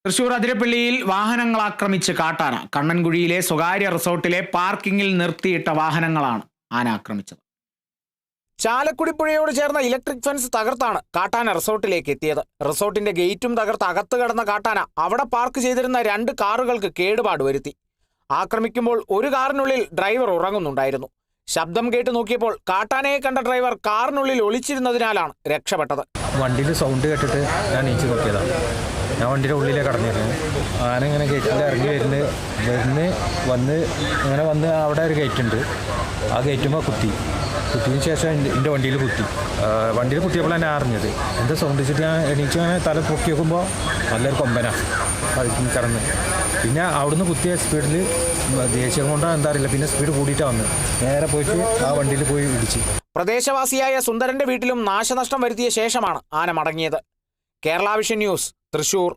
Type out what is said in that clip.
തൃശൂർ അതിരപ്പള്ളിയിൽ വാഹനങ്ങൾ ആക്രമിച്ച് കാട്ടാന. കണ്ണൻകുഴിയിലെ സ്വകാര്യ റിസോർട്ടിലെ പാർക്കിങ്ങിൽ നിർത്തിയിട്ട വാഹനങ്ങളാണ് ആന ആക്രമിച്ചത്. ചാലക്കുടി പുഴയോട് ചേർന്ന ഇലക്ട്രിക് ഫെൻസ് തകർത്താണ് കാട്ടാന റിസോർട്ടിലേക്ക് എത്തിയത്. റിസോർട്ടിന്റെ ഗേറ്റും തകർത്ത് അകത്ത് കടന്ന കാട്ടാന അവിടെ പാർക്ക് ചെയ്തിരുന്ന 2 കാറുകൾക്ക് കേടുപാട് വരുത്തി. ആക്രമിക്കുമ്പോൾ ഒരു കാറിനുള്ളിൽ ഡ്രൈവർ ഉറങ്ങുന്നുണ്ടായിരുന്നു. ശബ്ദം കേട്ട് നോക്കിയപ്പോൾ കാട്ടാനയെ കണ്ട ഡ്രൈവർ കാറിനുള്ളിൽ ഒളിച്ചിരുന്നതിനാലാണ് രക്ഷപ്പെട്ടത്. വണ്ടിയിൽ സൗണ്ട് കേട്ടിട്ട് ഞാൻ നീച്ചു നോക്കിയതാണ്. ഞാൻ വണ്ടിയുടെ ഉള്ളിലേ കടന്നിരുന്നു. ആന ഇങ്ങനെ ഗേറ്റിൽ ഇറങ്ങി വന്ന് അവിടെ ഒരു ഗേറ്റ് ഉണ്ട്. ആ ഗേറ്റുമ്പോൾ കുത്തിയതിന് ശേഷം എൻ്റെ വണ്ടിയിൽ കുത്തിയപ്പോൾ ഞാൻ അറിഞ്ഞത് എന്താ സൗണ്ട് വെച്ചിട്ട് ഞാൻ എണീച്ച് അങ്ങനെ തല പൊക്കി നോക്കുമ്പോൾ നല്ലൊരു കൊമ്പനാണ് കിടന്ന്. പിന്നെ അവിടുന്ന് കുത്തിയ സ്പീഡിൽ ദേഷ്യം കൊണ്ടോ എന്താ അറിയില്ല, പിന്നെ സ്പീഡ് കൂടിയിട്ടാണ് വന്ന് നേരെ പോയിട്ട് ആ വണ്ടിയിൽ പോയി ഇടിച്ച്. പ്രദേശവാസിയായ സുന്ദരന്റെ വീട്ടിലും നാശനഷ്ടം വരുത്തിയ ശേഷമാണ് ആന മടങ്ങിയത്. Kerala vision news, Thrissur.